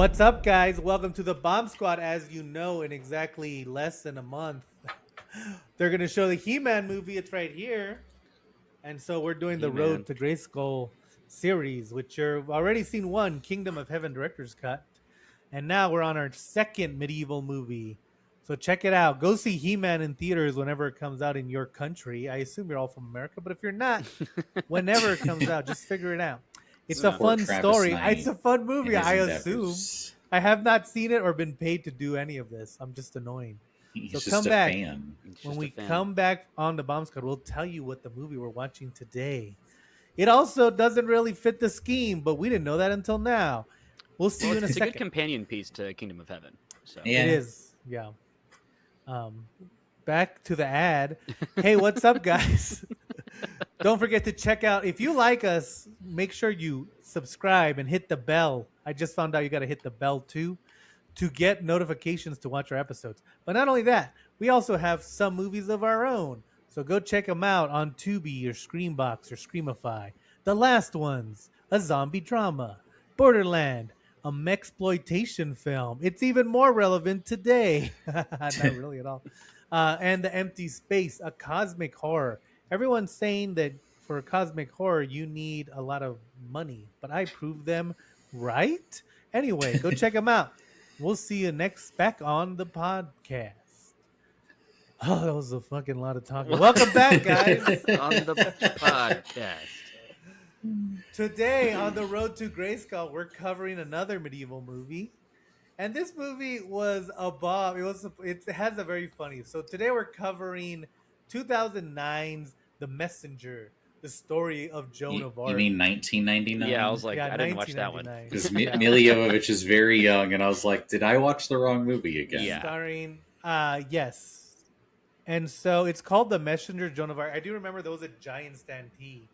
What's up, guys? Welcome to the Bomb Squad. As you know, in exactly less than a month, they're going to show the He-Man movie. It's right here. And so we're doing the He-Man. Road to Grayskull series, which you've already seen one, Kingdom of Heaven Director's Cut. And now we're on our second medieval movie. So check it out. Go see He-Man in theaters whenever it comes out in your country. I assume you're all from America, but if you're not, whenever it comes out, just figure it out. It's a Support fun Travis story. Knight It's a fun in movie, his I assume. endeavors. I have not seen it or been paid to do any of this. I'm just annoying. He's So just come a back. fan. When we come back on the Bomb Squad, we'll tell you what the movie we're watching today. It also doesn't really fit the scheme, but we didn't know that until now. We'll see you in a It's second. a good companion piece to Kingdom of Heaven. So. Yeah. It is, yeah. Back to the ad. Hey, what's up, guys? Don't forget to check out. If you like us, make sure you subscribe and hit the bell. I just found out you got to hit the bell too to get notifications to watch our episodes. But not only that, we also have some movies of our own. So go check them out on Tubi or Screambox or Screamify. The Last Ones, a zombie drama, Borderland, a mexploitation film. It's even more relevant today. Not really at all. And The Empty Space, a cosmic horror. Everyone's saying that for a cosmic horror, you need a lot of money, but I proved them right. Anyway, go check them out. We'll see you next back on the podcast. Oh, that was a fucking lot of talking. Welcome back, guys. On the podcast. Today on the Road to Grayskull, we're covering another medieval movie. And this movie was a bomb. It has a very funny. So today we're covering 2009's The Messenger, the story of Joan of Arc. You mean 1999? Yeah, I was like, I didn't watch that one. 1999. Because Milla Jovovich is very young, and I was like, did I watch the wrong movie again? Yeah. Starring, yes. And so it's called The Messenger, Joan of Arc. I do remember there was a giant stampede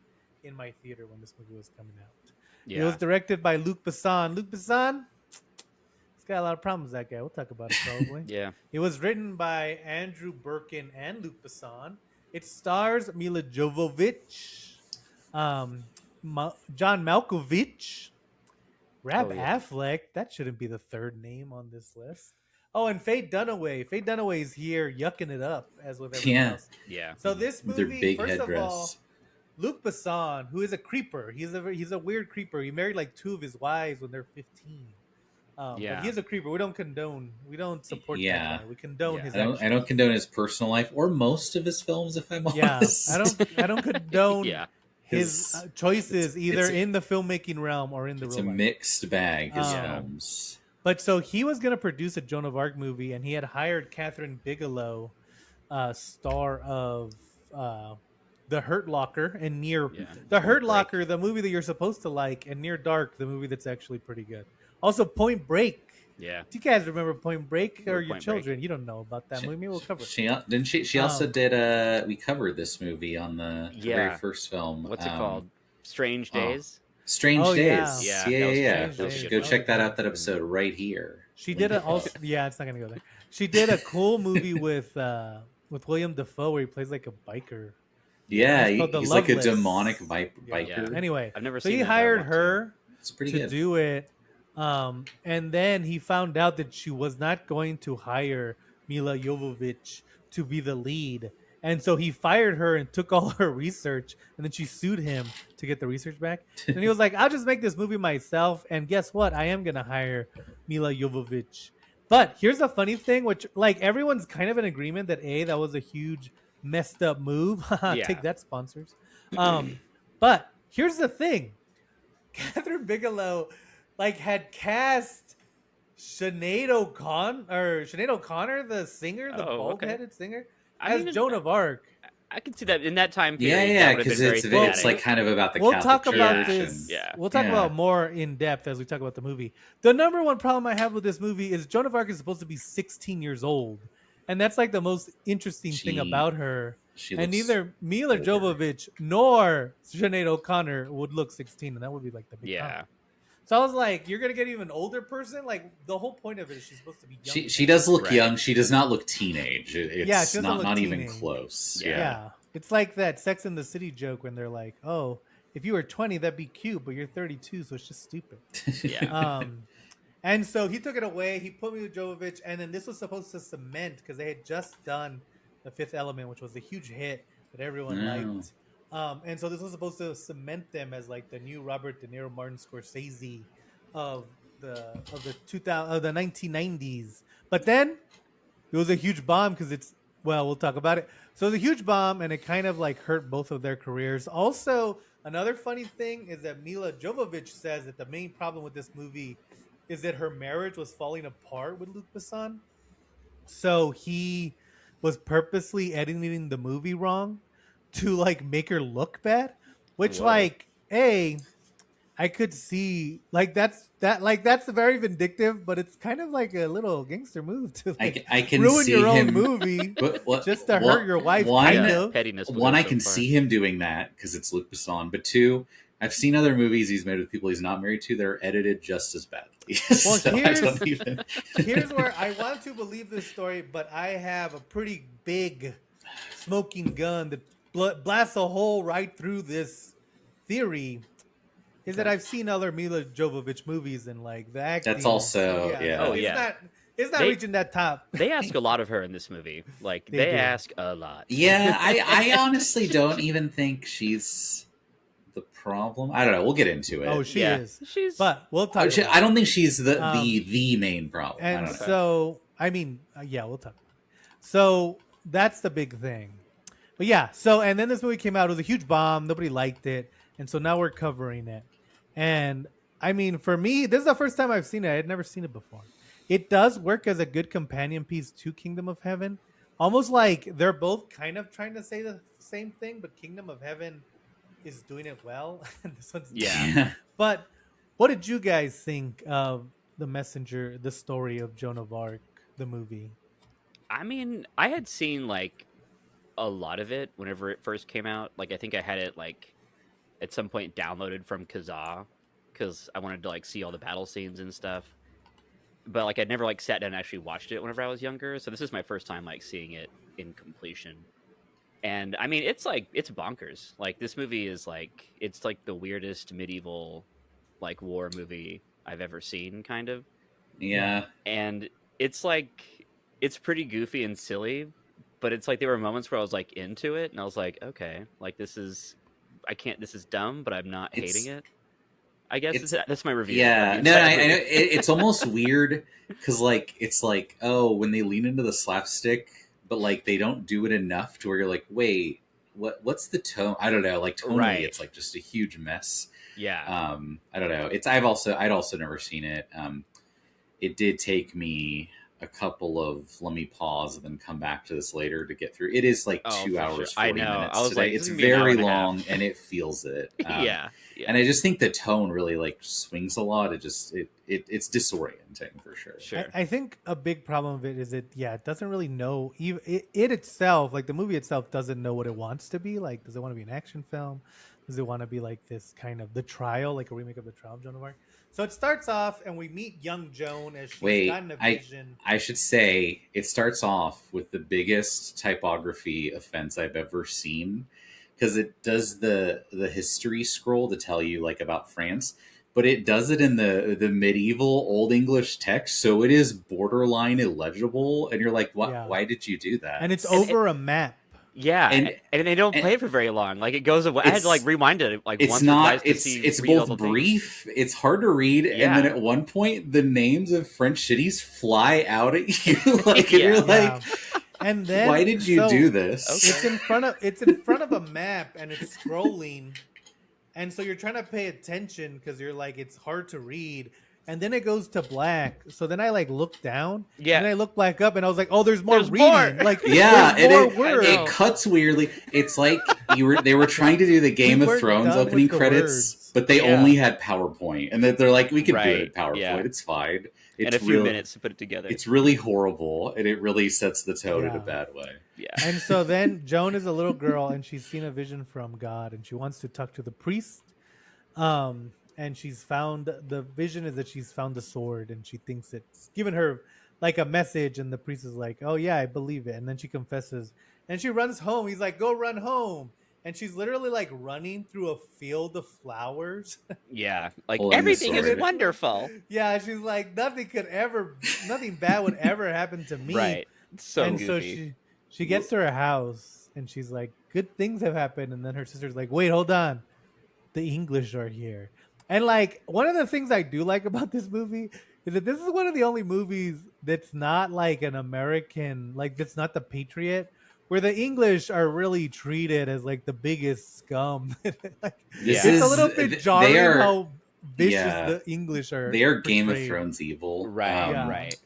in my theater when this movie was coming out. Yeah. It was directed by Luc Besson. Luc Besson, he's got a lot of problems, that guy. We'll talk about it probably. Yeah. It was written by Andrew Birkin and Luc Besson. It stars Milla Jovovich, John Malkovich, Rab Affleck. That shouldn't be the third name on this list. Oh, and Faye Dunaway. Faye Dunaway is here yucking it up, as with everyone else. Yeah. So this With their movie, big first headdress. of all, Luc Besson, who is a creeper. He's a weird creeper. He married like two of his wives when they're 15. But he's a creeper. We don't condone. We don't support that guy. We condone his. I don't condone his personal life or most of his films, if I'm honest. I don't condone his choices either in the filmmaking realm or in the real life. It's a mixed bag, his films. But so he was going to produce a Joan of Arc movie, and he had hired Catherine Bigelow, star of The Hurt Locker and The Hurt Locker, the movie that you're supposed to like, and Near Dark, the movie that's actually pretty good. Also, Point Break. Yeah. Do you guys remember Point Break or your children? You don't know about that movie. Maybe we'll cover it. She also did. We covered this movie on the very first film. What's it called? Strange Days. Strange Days. Yeah. Go check that out. That episode right here. She did it's not gonna go there. She did a cool movie with William Dafoe where he plays like a biker. Yeah, he's like a demonic biker. Yeah. Anyway, I've never so seen he hired her to do it. And then he found out that she was not going to hire Milla Jovovich to be the lead. And so he fired her and took all her research, and then she sued him to get the research back. And he was like, I'll just make this movie myself. And guess what? I am going to hire Milla Jovovich. But here's the funny thing, which like everyone's kind of in agreement that that was a huge messed up move. Take that, sponsors. But here's the thing. Catherine Bigelow had cast Sinead O'Connor, the singer, the bald-headed singer, as Joan of Arc. I can see that in that time period. Yeah, because it's like kind of about the Catholic talk Church about this. We'll talk about more in depth as we talk about the movie. The number one problem I have with this movie is Joan of Arc is supposed to be 16 years old, and that's like the most interesting thing about her. And neither Milla Jovovich nor Sinead O'Connor would look 16, and that would be like the big problem. So I was like, you're going to get an even older person? Like, the whole point of it is she's supposed to be young. She does look young. She does not look teenage. It's she not even close. Yeah. It's like that Sex and the City joke when they're like, oh, if you were 20, that'd be cute, but you're 32, so it's just stupid. And so he took it away. He put Milla Jovovich, and then this was supposed to cement because they had just done The Fifth Element, which was a huge hit that everyone liked. And so this was supposed to cement them as like the new Robert De Niro, Martin Scorsese of the 1990s. But then it was a huge bomb because we'll talk about it. So it was a huge bomb, and it kind of like hurt both of their careers. Also, another funny thing is that Milla Jovovich says that the main problem with this movie is that her marriage was falling apart with Luc Besson. So he was purposely editing the movie wrong to like make her look bad, which I could see that's very vindictive, but it's kind of like a little gangster move to like I can ruin see your own him, movie just to hurt your wife. Pettiness. One, I can see him doing that because it's Luc Besson, but two, I've seen other movies he's made with people he's not married to that are edited just as badly. Well, so here's where I want to believe this story, but I have a pretty big smoking gun that blasts a hole right through this theory. Is that I've seen other Milla Jovovich movies and like the acting. That's also It's not reaching that top. They ask a lot of her in this movie. Like they ask a lot. Yeah, I honestly don't even think she's the problem. I don't know. We'll get into it. Oh, she is. But we'll talk. I don't think she's the main problem. And so we'll talk. So that's the big thing. But yeah. So and then this movie came out. It was a huge bomb. Nobody liked it, and so now we're covering it. And I mean, for me, this is the first time I've seen it. I had never seen it before. It does work as a good companion piece to Kingdom of Heaven. Almost like they're both kind of trying to say the same thing, but Kingdom of Heaven is doing it well. And this one's But what did you guys think of The Messenger, the story of Joan of Arc, the movie? I mean, I had seen like a lot of it whenever it first came out. Like I think I had it like at some point downloaded from Kazaa because I wanted to like see all the battle scenes and stuff. But like I'd never like sat down and actually watched it whenever I was younger. So this is my first time like seeing it in completion. And I mean, it's bonkers. Like this movie is like, it's like the weirdest medieval like war movie I've ever seen, kind of. Yeah. And it's like, it's pretty goofy and silly, but it's like there were moments where I was like into it and I was like, okay, like this is dumb, but I'm not hating it. I guess that's my review. Yeah, I know. It's almost weird because like it's like, oh, when they lean into the slapstick, but like they don't do it enough to where you're like, wait, what's the tone? I don't know. Like tonally, it's like just a huge mess. Yeah. I don't know. I'd also never seen it. It did take me a couple of let me pause and then come back to this later to get through. It is like 2 hours, 40 minutes. I was today. like, it's very long and it feels it. Yeah. And I just think the tone really like swings a lot. It's disorienting for sure. Sure. I think a big problem of it is it doesn't really know it itself, like the movie itself doesn't know what it wants to be. Like, does it want to be an action film? Does it want to be like this kind of The Trial, like a remake of The Trial of Joan of Arc? So it starts off and we meet young Joan as she's gotten a vision. I should say it starts off with the biggest typography offense I've ever seen, because it does the history scroll to tell you like about France, but it does it in the medieval Old English text, so it is borderline illegible, and you're like, why did you do that? And it's over a map. Yeah, and they don't play it for very long. Like it goes away. I had to like rewind it like once or twice to see. It's both brief. It's hard to read, and then at one point, the names of French cities fly out at you, like, and you're like, and then why did you do this? Okay. It's in front of a map, and it's scrolling, and so you're trying to pay attention because you're like, it's hard to read. And then it goes to black. So then I like look down. Yeah. And I look back up and I was like, oh, there's more reading. More. Like, it cuts weirdly. It's like they were trying to do the Game of Thrones opening credits, but they only had PowerPoint. And they're like, we can do it in PowerPoint. Yeah. It's fine. It's a few minutes to put it together. It's really horrible, and it really sets the tone in a bad way. Yeah. And so then Joan is a little girl, and she's seen a vision from God, and she wants to talk to the priest. And she's found the vision is that she's found the sword, and she thinks it's given her like a message. And the priest is like, "Oh yeah, I believe it." And then she confesses, and she runs home. He's like, "Go run home." and she's literally like running through a field of flowers. Yeah, like Holding the everything is sword. wonderful. Yeah, she's like nothing bad would ever happen to me. Right. It's so and goofy. so she gets to her house and she's like, good things have happened. And then her sister's like, wait, hold on, the English are here. And like one of the things I do like about this movie is that this is one of the only movies that's not like an American, like that's not the Patriot, where the English are really treated as like the biggest scum. Like, This Yeah. it's a is little bit they jarring are how vicious yeah, the English are. they are Game of portrayed. Thrones evil. Right. Yeah. Right.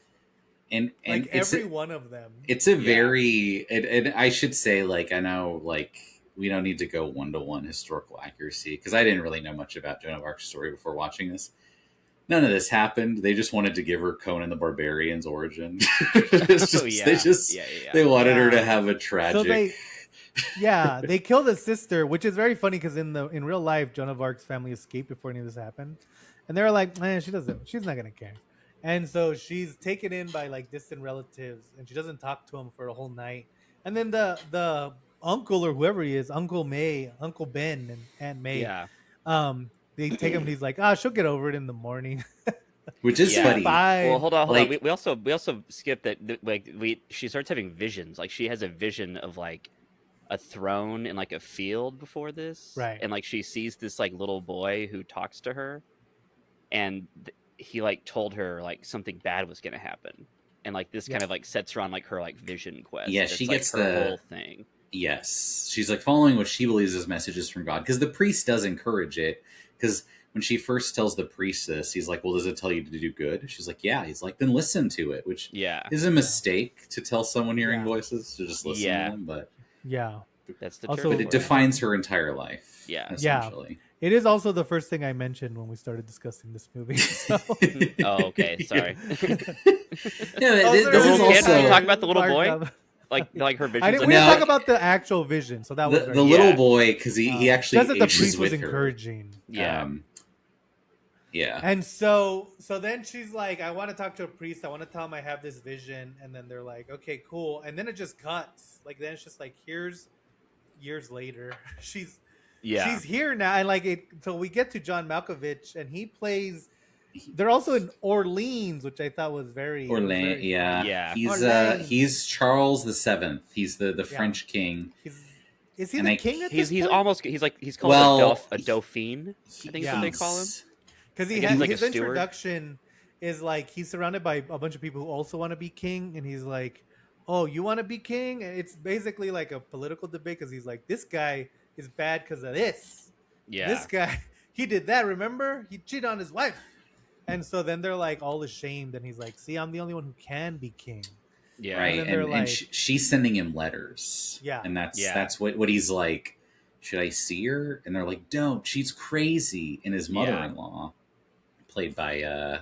And Like it's every one of them. it's a Yeah. very and I should say, like, I know, like, we don't need to go 1-to-1 historical accuracy because I didn't really know much about Joan of Arc's story before watching this. None of this happened. They just wanted to give her Conan the Barbarian's origin. It's just, Oh, yeah. They just Yeah. they wanted her Yeah. to have a tragic. They killed the sister, which is very funny because in real life, Joan of Arc's family escaped before any of this happened, and they were like, "Man, she's not gonna care," and so she's taken in by like distant relatives, and she doesn't talk to them for a whole night, and then the uncle or whoever he is, Uncle Ben, and Aunt May, Yeah. they take him, and he's like, she'll get over it in the morning. Which is Yeah. funny. Fine. Well, hold on. Like- We also skipped that. She starts having visions. Like she has a vision of like a throne in like a field before this, Right. And like she sees this like little boy who talks to her, and he like told her like something bad was gonna happen, and like this kind of like sets her on like her like vision quest. Yeah, It's, she like, gets her the- whole thing. Yes, she's like following what she believes is messages from God, because the priest does encourage it. Because when she first tells the priest this, he's like, well, does it tell you to do good? She's like, yeah. He's like, then listen to it, which Yeah, is a mistake to tell someone hearing Yeah. voices to just listen Yeah. to them, but Yeah, that's the Also- church but it for you. defines her entire life. Yeah. Essentially. it is also the first thing I mentioned when we started discussing this movie. So. Oh, okay. Sorry. Yeah, Oh, this there is little kid, also can you talk about the little Mark boy? Down. like her visions. I didn't. of We No. didn't God. talk about the actual vision, so that was the very little Yeah. boy, because he actually says that the ages priest was with her. encouraging. Yeah. Yeah. And so then she's like, I want to talk to a priest. I want to tell him I have this vision. And then they're like, okay, cool. And then it just cuts. Like then it's just like, here's years later. She's here now. And like it. So we get to John Malkovich, and he plays. They're also in Orleans, which I thought was very. Orleans, very yeah. Yeah. He's he's Charles the VII. He's the French king. Is he And the I- king at He's this point? almost he's called Well, a dauphin. I think is what they call him. Because I guess he's like a his steward. introduction is like he's surrounded by a bunch of people who also want to be king, and he's like, "Oh, you want to be king?" And it's basically like a political debate because he's like, "This guy is bad because of this. Yeah. This guy, he did that. Remember, he cheated on his wife." And so then they're like all ashamed, and he's like, "See, I'm the only one who can be king." Yeah. Right, then they're and like- she's sending him letters. Yeah. and that's Yeah. that's what he's like. Should I see her? And they're like, don't. She's crazy. And his mother-in-law, played by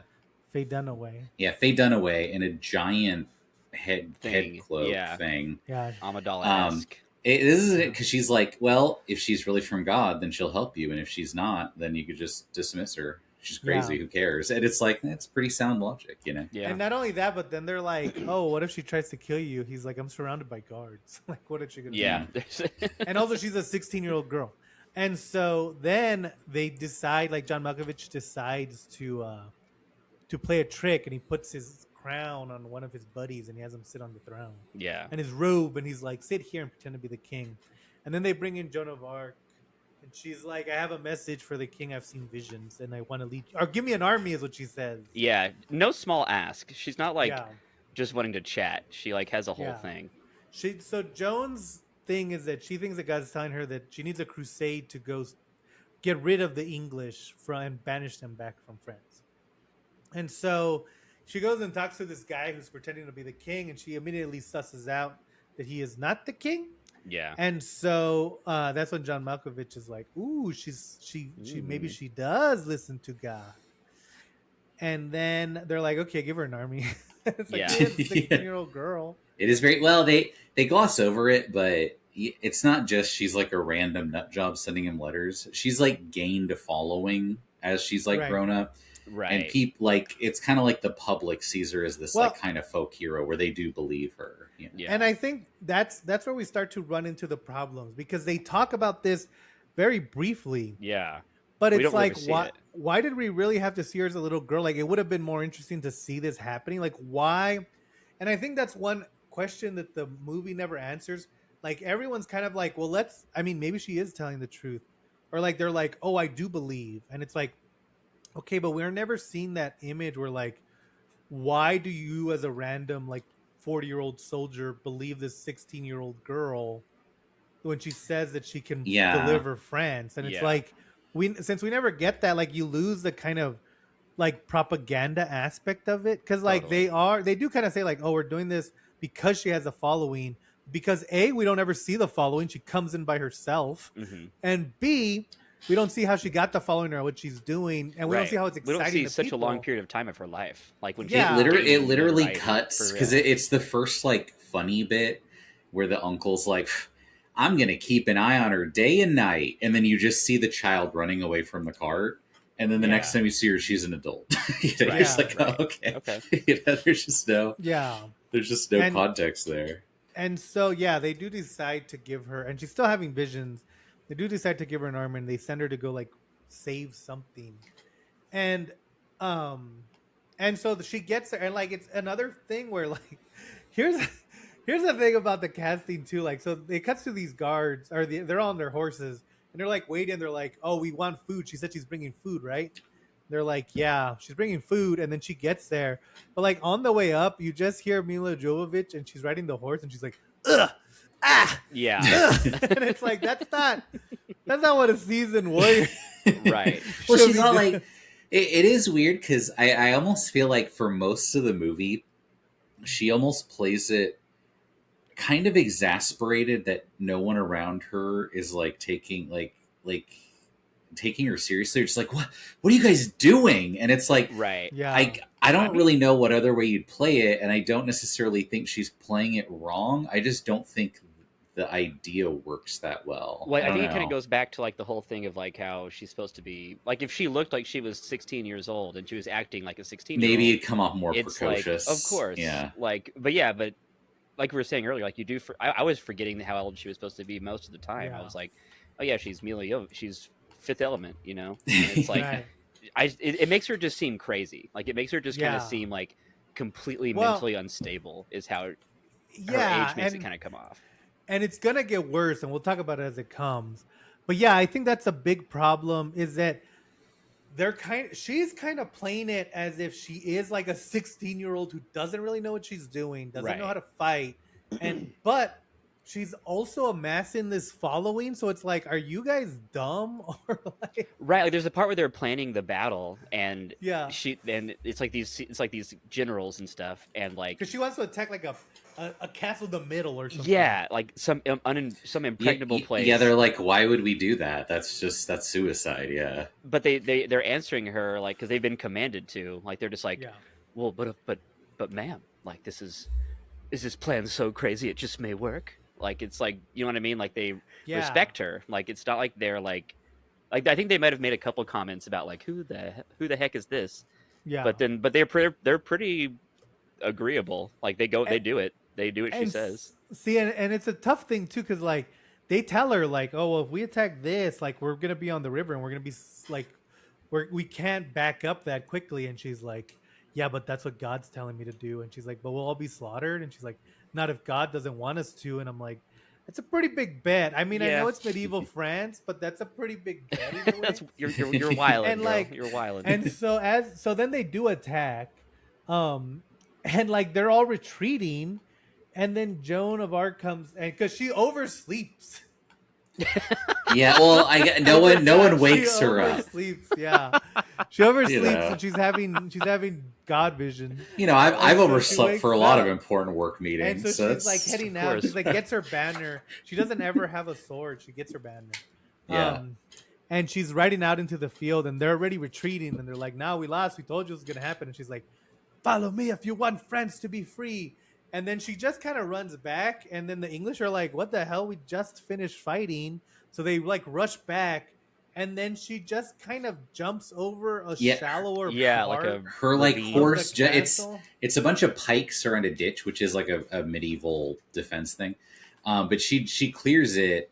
Faye Dunaway. Faye Dunaway, in a giant head Thing, cloak yeah. thing. Yeah, Amidala-esque. This is it, because she's like, well, if she's really from God, then she'll help you, and if she's not, then you could just dismiss her. She's crazy. Yeah. Who cares? And it's like, that's pretty sound logic, you know. Yeah. and not only that, but then they're like, "Oh, what if she tries to kill you?" He's like, "I'm surrounded by guards. Like, what is she gonna do?" Yeah. And also she's a 16-year-old girl, and so then they decide, like John Malkovich decides to play a trick, and he puts his crown on one of his buddies, and he has him sit on the throne Yeah. and his robe, and he's like, sit here and pretend to be the king. And then they bring in Joan of Arc, and she's like, I have a message for the king. I've seen visions, and I want to lead you, or give me an army, is what she says. Yeah. No small ask. She's not like Yeah. just wanting to chat. She like has a whole Yeah. thing. So Joan's thing is that she thinks that God's telling her that she needs a crusade to go get rid of the English and banish them back from France. And so she goes and talks to this guy who's pretending to be the king, and she immediately susses out that he is not the king. Yeah. And so that's when John Malkovich is like, "Ooh, she maybe she does listen to God." And then they're like, "Okay, give her an army." It's like, Yeah. yeah, 16-year-old girl. It is very well. They gloss over it, but it's not just she's like a random nut job sending him letters. She's like gained a following as she's like Right. grown up, Right. and people like it's kind of like the public sees her as this Well- like kind of folk hero where they do believe her. Yeah. And I think that's where we start to run into the problems, because they talk about this very briefly. Yeah. But We it's don't really like, see why? it. Why did we really have to see her as a little girl? Like, it would have been more interesting to see this happening. Like, why? And I think that's one question that the movie never answers. Like, everyone's kind of like, well, let's. I mean, maybe she is telling the truth, or like they're like, oh, I do believe, and it's like, okay, but we're never seeing that image where like, why do you, as a random like 40-year-old soldier, believe this 16-year-old girl when she says that she can Yeah. deliver France? And it's Yeah. like, since we never get that, like, you lose the kind of like propaganda aspect of it, because like Totally. they do kind of say like, oh, we're doing this because she has a following, because A, we don't ever see the following, she comes in by herself, Hmm. and B, we don't see how she got the following or what she's doing, and we don't Right. see how it's We don't exciting see to such people. a long period of time of her life. Like when Yeah. she's It gaining literally notoriety, cuts for because real. it's the first like funny bit where the uncle's like, I'm gonna keep an eye on her day and night, and then you just see the child running away from the cart, and then the next Yeah. time you see her, she's an adult. You're Right, just like, right. oh, okay. Okay. There's just no Yeah. And context there. And so, yeah, they do decide to give her, and she's still having visions. They do decide to give her an arm, and they send her to go like save something. And, um, and so she gets there, and like it's another thing where like, here's here's the thing about the casting too. Like, so it cuts to these guards, or they're on their horses, and they're like waiting. They're like, oh, we want food. She said she's bringing food, right? They're like, yeah, she's bringing food, and then she gets there. But like on the way up, you just hear Milla Jovovich, and she's riding the horse, and she's like, ugh, ah, Yeah. ugh. And it's like that's not what a seasoned warrior. Right. Well, should she's be not doing. like it is weird because I almost feel like for most of the movie, she almost plays it kind of exasperated that no one around her is like taking her seriously. They're just like, what are you guys doing? And it's like, Right. Yeah, I don't I really mean- know what other way you'd play it, and I don't necessarily think she's playing it wrong. I just don't think the idea works that well. Well, I don't think it kind know. of goes back to like the whole thing of like how she's supposed to be. Like if she looked like she was 16 years old and she was acting like a 16-year-old, Maybe it'd come off more it's precocious. like, of course, Yeah. Like, but like we were saying earlier, like you do. I was forgetting how old she was supposed to be most of the time. Yeah. I was like, oh yeah, she's Milla Jovovich. She's Fifth Element, you know. And it's like, right. it makes her just seem crazy. Like it makes her just kind Yeah. of seem like completely Well, mentally unstable. Is how her Yeah, age makes it kind of come off. and it's gonna get worse, and we'll talk about it as it comes. But yeah, I think that's a big problem, is that she's kind of playing it as if she is like a 16-year-old who doesn't really know what she's doing, doesn't know Right. how to fight, but she's also amassing this following. So it's like, are you guys dumb? Or like, Right, like there's a part where they're planning the battle, and yeah, it's like these generals and stuff, and like because she wants to attack like a castle in the middle or something. yeah, like some impregnable place. Yeah, they're like, why would we do that? That's suicide. Yeah. But they're answering her like because they've been commanded to. Like they're just like, Yeah. well, but ma'am, like is this plan so crazy it just may work? Like it's like, you know what I mean? Like they Yeah. respect her. Like it's not like they're like I think they might have made a couple comments about like who the heck is this? Yeah. But they're pretty agreeable. Like they do it. They do what she says. See, and it's a tough thing too, because like they tell her like, oh, well, if we attack this, like we're gonna be on the river and we're gonna be like, we can't back up that quickly. And she's like, yeah, but that's what God's telling me to do. And she's like, but we'll all be slaughtered. And she's like, not if God doesn't want us to. And I'm like, that's a pretty big bet. I mean, I Yeah. know it's medieval France, but that's a pretty big bet. Either way. That's you're wild, And, girl. like- You're wild. And so then they do attack, and like they're all retreating, and then Joan of Arc comes, and because she oversleeps. Yeah. Well, no one wakes She her up. oversleeps, yeah, she oversleeps, You know. and she's having God vision. You know, I've And so she overslept for a wakes lot of up. important work And meetings. so she's that's- like heading Of out. course. She's like gets her banner. She doesn't ever have a sword. She gets her banner. Yeah. And she's riding out into the field, and they're already retreating. And they're like, "Now we lost. We told you it was gonna happen." And she's like, "Follow me if you want France to be free." And then she just kind of runs back. And then the English are like, "What the hell? We just finished fighting." So they like rush back, and then she just kind of jumps over a Yeah. shallower Yeah, part like a Her like ravine. horse, of the it's castle. a bunch of pikes around a ditch, which is like a medieval defense thing. But she clears it,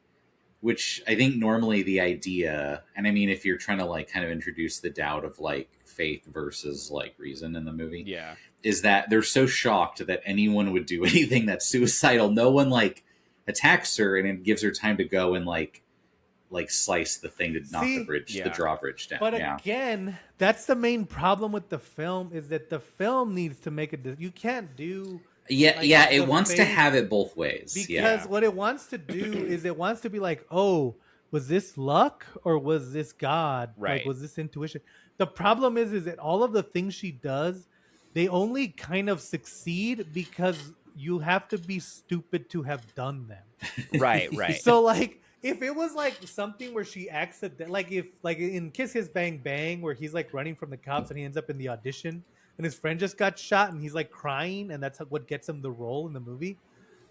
which I think normally the idea, and I mean, if you're trying to like kind of introduce the doubt of like faith versus like reason in the movie, Yeah. is that they're so shocked that anyone would do anything that's suicidal. No one like attacks her, and it gives her time to go and like slice the thing to knock See? the bridge, the Yeah. drawbridge down. But Yeah. again, that's the main problem with the film is that the film needs to make you can't do Yeah, like, yeah, the it wants to faith- have it both ways. because Yeah. what it wants to do is it wants to be like, oh, was this luck or was this God? Right. Like, was this intuition? The problem is that all of the things she does, they only kind of succeed because you have to be stupid to have done them. Right. So like if it was like something where she accident like if like in Kiss Kiss Bang Bang where he's like running from the cops and he ends up in the audition and his friend just got shot and he's like crying and that's what gets him the role in the movie.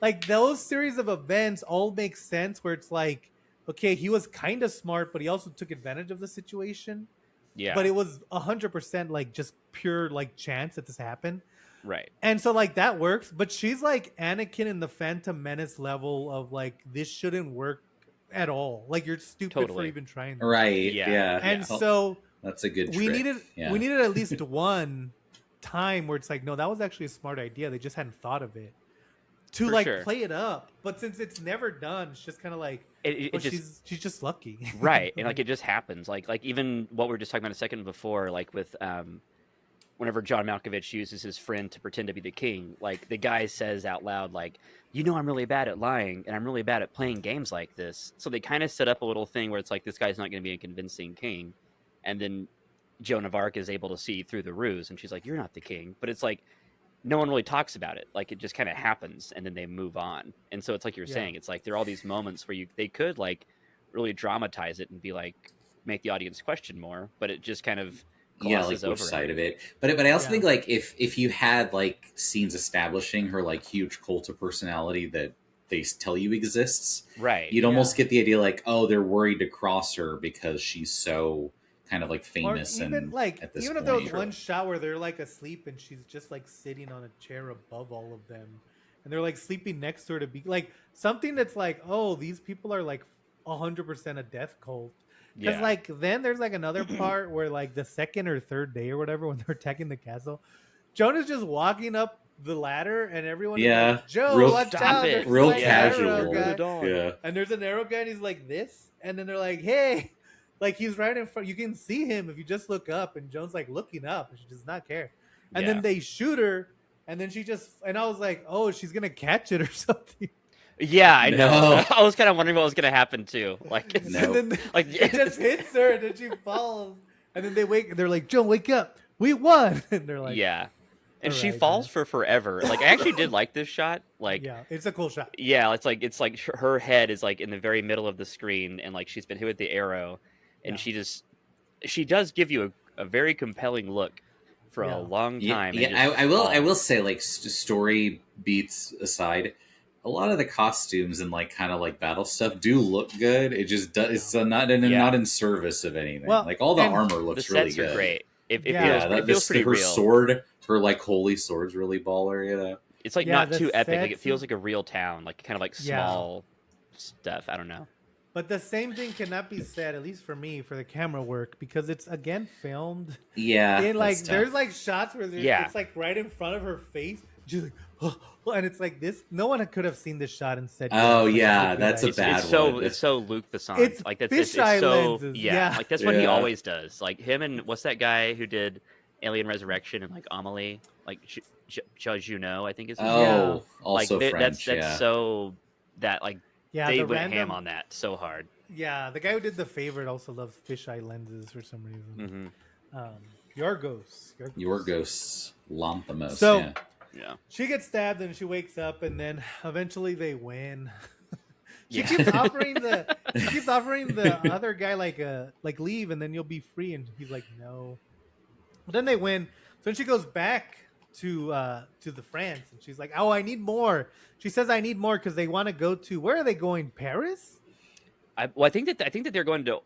Like those series of events all make sense where it's like, okay, he was kind of smart, but he also took advantage of the situation. Yeah. But it was 100% like just pure like chance that this happened. Right. And so like that works, but she's like Anakin in the Phantom Menace level of like this shouldn't work at all. Like you're stupid for Totally. even trying. This. Right. Yeah. Yeah. And Well, so that's a good we trick. needed Yeah. we needed at least one time where it's like, no, that was actually a smart idea. They just hadn't thought of it to For like sure. play it up. But since it's never done, it's just kind of like, It oh, just she's just lucky, right, and like it just happens. Like even what we were just talking about a second before, like with whenever John Malkovich uses his friend to pretend to be the king, like the guy says out loud, like, you know, I'm really bad at lying and I'm really bad at playing games like this. So they kind of set up a little thing where it's like, this guy's not going to be a convincing king. And then Joan of Arc is able to see through the ruse and she's like, you're not the king. But it's like, no one really talks about it. Like it just kind of happens and then they move on. And so it's like you're saying, it's like there are all these moments where they could like really dramatize it and be like, make the audience question more, but it just kind of glosses like which over side it. of it. But I also Yeah. think like if you had like scenes establishing her like huge cult of personality that they tell you exists, Right. you'd almost get the idea like, oh, they're worried to cross her because she's so kind of like or famous even and like at this even if there was point. one shot where they're like asleep and she's just like sitting on a chair above all of them, and they're like sleeping next to her to be like something that's like, oh, these people are like 100% a death cult. Because Yeah. like then there's like another part where like the second or third day or whatever when they're attacking the castle, Joan is just walking up the ladder and everyone is Yeah, like, Joe, real- watch Stop out, it. there's, real like, an arrow casual. guy. Yeah. And there's an arrow guy and he's like this, and then they're like, hey, like he's right in front, you can see him if you just look up, and Joan's like looking up and she does not care. And Yeah. then they shoot her, and then she just, and I was like, oh, she's gonna catch it or something. Yeah, I know. No. I was kind of wondering what was going to happen too. Like, it's, No. And then like it just hits her, and then she falls. And then they're like, Joan, wake up, we won. And they're like, yeah, and she "Alright, falls man." for forever. Like, I actually did like this shot. Like, yeah, it's a cool shot. yeah, it's like her head is like in the very middle of the screen, and like she's been hit with the arrow, and Yeah. she does give you a very compelling look for Yeah. a long Yeah, time. and yeah, just I will falls. say like story beats aside, a lot of the costumes and like kind of like battle stuff do look good. It just does. It's not Yeah. not in service of anything. Well, like all the and armor The looks really sets good. are great. It Yeah, feels, it feels pretty her real. sword, her like holy sword's really baller. You know. It's like Yeah, not the too epic. Like it sets feels is- like a real town, like kind of like Yeah. small stuff. I don't know. But the same thing cannot be said, at least for me, for the camera work, because it's again filmed. Yeah. And like that's there's tough. like shots where Yeah. it's like right in front of her face. She's like, oh, and it's like this. No one could have seen this shot and said, Oh, "Yes, yeah, like, that's a it's- bad It's so one. it's so Luc Besson. It's like that's fisheye so lenses, yeah. yeah. Like that's what he Yeah. always does. Like him and what's that guy who did Alien Resurrection and like Amelie, like Juno, I think is his name. Oh, Yeah. also like French. that's yeah. so that like Yeah, they the went random, ham on that so hard. Yeah, the guy who did The Favorite also loves fisheye lenses for some reason. Hmm. Yorgos. Yorgos Lanthimos. So- yeah. Yeah. She gets stabbed and she wakes up, and then eventually they win. She Yeah. keeps offering the other guy like leave and then you'll be free, and he's like no. But then they win. So then she goes back to the France, and she's like, oh, I need more. She says I need more because they want to go to, where are they going? Paris? I think that they're going to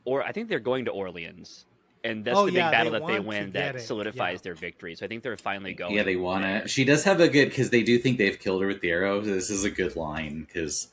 or I think they're going to Orleans, and that's Oh the big yeah, battle they that they want to win get that it. solidifies Yeah. their victory. So I think they're finally going. Yeah, they want there. to. She does have a good, because they do think they've killed her with the arrow. This is a good line, because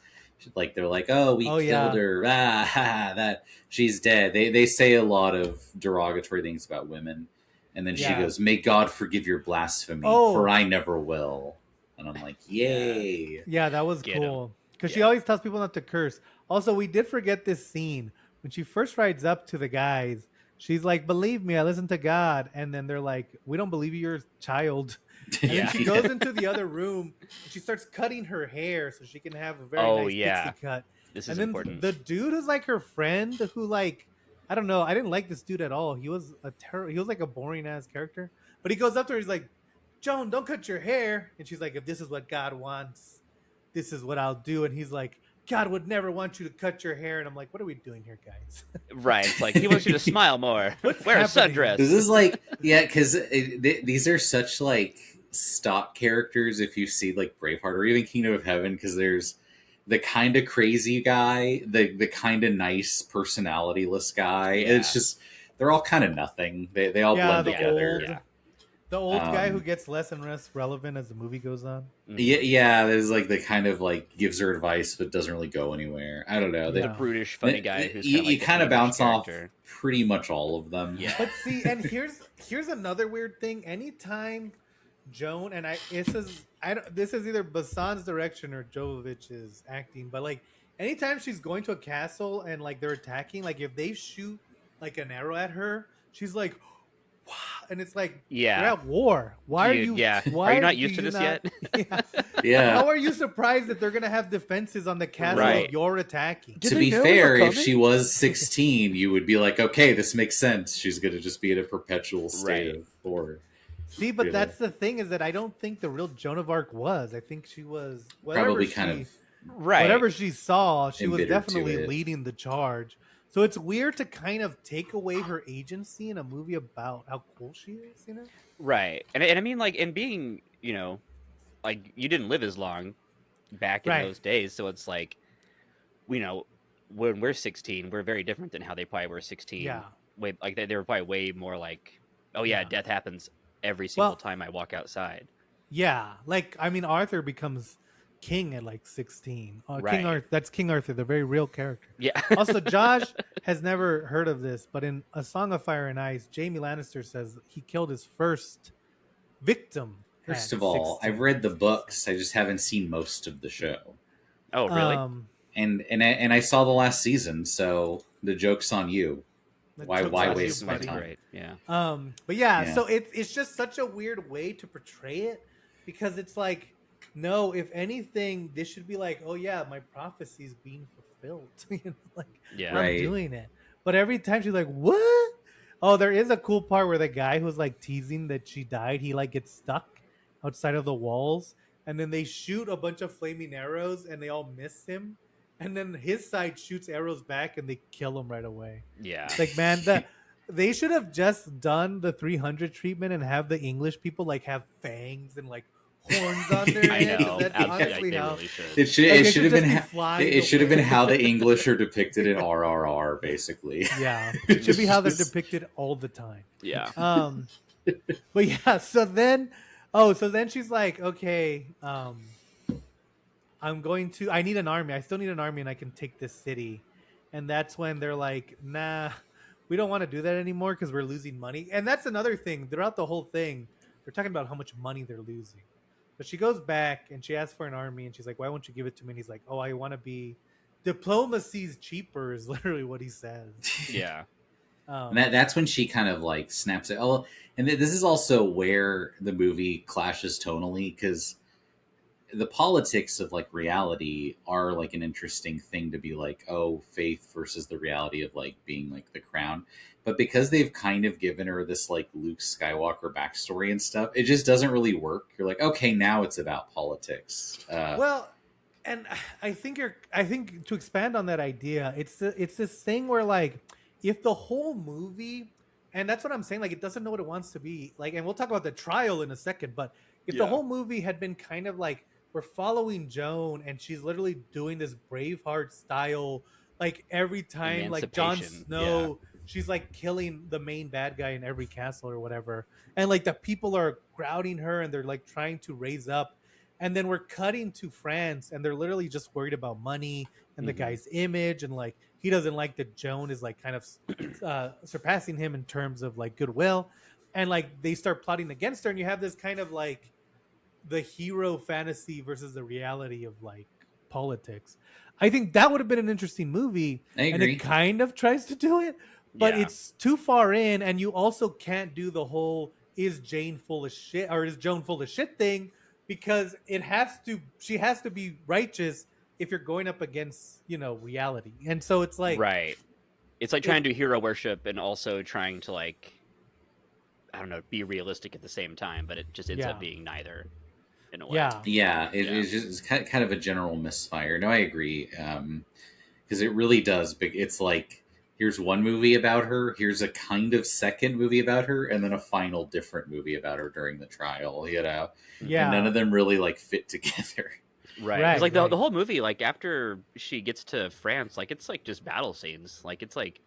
like they're like, "Oh, we Oh, killed yeah. her. Ah, ha, that she's dead." They say a lot of derogatory things about women, and then she Yeah. goes, "May God forgive your blasphemy, Oh. for I never will." And I'm like, Yeah. "Yay!" Yeah, that was Get 'em. cool. Because she Yeah. always tells people not to curse. Also, we did forget this scene when she first rides up to the guys. She's like, "Believe me, I listen to God." And then they're like, "We don't believe you, you're a child." And Yeah. then she goes into the other room and she starts cutting her hair so she can have a very Oh, nice yeah. pixie cut. This And is then important. the dude who's like her friend, who like, I don't know, I didn't like this dude at all. He was he was like a boring ass character. But he goes up to her, he's like, "Joan, don't cut your hair." And she's like, "If this is what God wants, this is what I'll do." And he's like, "God would never want you to cut your hair." And I'm like, what are we doing here, guys? Right. It's like he wants you to smile more. What's Wear a happening? sundress. This is like, yeah, because these are such like stock characters. If you see like Braveheart or even Kingdom of Heaven, because there's the kind of crazy guy, the kind of nice personalityless guy. Yeah. It's just they're all kind of nothing. They all blend the together. old, Yeah. the old guy who Um, gets less and less relevant as the movie goes on. Mhm. Yeah. There's like the kind of like gives her advice but doesn't really go anywhere. I don't know. Yeah. The brutish, funny guy who's you, kind of like you kind of the bounce off character. pretty much all of them. Yeah. But see, and here's another weird thing. Anytime Joan and this is either Basson's direction or Jovovich's acting, but like anytime she's going to a castle and like they're attacking, like if they shoot like an arrow at her, she's like, wow, and it's like, Yeah. we're at war. Why are you? Yeah. Why Are you not do used to this not- yet? Yeah. Yeah. How are you surprised that they're gonna have defenses on the castle Right. that you're attacking? Did To they be know we fair, were if coming? she was 16, you would be like, okay, this makes sense. She's going to just be in a perpetual state Right. of horror. See, but Yeah. that's the thing, is that I don't think the real Joan of Arc was. I think she was Probably kind of Right. whatever she saw, she was embittered to definitely it. leading the charge. So it's weird to kind of take away her agency in a movie about how cool she is, you know? Right. And I mean, like, and being, you know, like, you didn't live as long back in Right. those days. So it's like, you know, when we're 16, we're very different than how they probably were 16. Yeah. Way, like, they were probably way more like, oh, yeah, Yeah. death happens every single Well- time I walk outside. Yeah. Like, I mean, Arthur becomes king at like 16. King Right. Arthur, that's King Arthur, the very real character. Yeah. Also, Josh has never heard of this, but in A Song of Fire and Ice, Jaime Lannister says he killed his first victim. First at of all, 16. I've read the books. I just haven't seen most of the show. Oh, really? And I saw the last season, so the joke's on you. The Why joke's why on you, waste my buddy. time? Right. Yeah. But yeah, Yeah. so it's just such a weird way to portray it, because it's like, no, if anything, this should be like, oh yeah, my prophecy is being fulfilled. You know, like, Yeah. Right. I'm doing it. But every time she's like, what? Oh, there is a cool part where the guy who's like teasing that she died, he like gets stuck outside of the walls, and then they shoot a bunch of flaming arrows and they all miss him. And then his side shoots arrows back and they kill him right away. Yeah. It's like, man, they should have just done the 300 treatment and have the English people like have fangs and like horns on their I head. know. That's Absolutely. honestly They how. really should. It should Like, it they should have should been just be flying it should have been away. how the English are depicted in RRR, basically. Yeah, it should be how they're Just- depicted all the time. Yeah. But yeah, so then she's like, okay, I need an army. I still need an army, and I can take this city. And that's when they're like, nah, we don't want to do that anymore because we're losing money. And that's another thing. Throughout the whole thing, they're talking about how much money they're losing. But she goes back and she asks for an army, and she's like, why won't you give it to me? And he's like, oh, I want to be diplomacy's cheaper, is literally what he says. Yeah. And that's when she kind of like snaps it. Oh, and this is also where the movie clashes tonally, because the politics of like reality are like an interesting thing to be like, oh, faith versus the reality of like being like the crown. But because they've kind of given her this like Luke Skywalker backstory and stuff, it just doesn't really work. You're like, okay, now it's about politics. Well, and I think to expand on that idea, it's this thing where like, if the whole movie, and that's what I'm saying, like it doesn't know what it wants to be, like, and we'll talk about the trial in a second, but if the Yeah. whole movie had been kind of like, we're following Joan and she's literally doing this Braveheart style like every time like Jon Emancipation, Snow, she's like killing the main bad guy in every castle or whatever, and like the people are crowding her and they're like trying to raise up, and then we're cutting to France and they're literally just worried about money and the Mhm. guy's image, and like he doesn't like that Joan is like kind of surpassing him in terms of like goodwill, and like they start plotting against her, and you have this kind of like the hero fantasy versus the reality of like politics. I think that would have been an interesting movie, I and agree. it kind of tries to do it, but Yeah. it's too far in, and you also can't do the whole is Jane full of shit or is Joan full of shit thing, because she has to be righteous if you're going up against, you know, reality. And so it's like Right. It's like trying to do hero worship and also trying to like, I don't know, be realistic at the same time, but it just ends up yeah, being neither in a way. yeah, Yeah, Yeah. it's just it's kind of a general misfire. No, I agree. Because it really does. It's like here's one movie about her, here's a kind of second movie about her, and then a final different movie about her during the trial. You know, yeah. and none of them really like fit together. Right. Right, 'Cause, like right. the whole movie, like after she gets to France, like it's like just battle scenes. Like it's like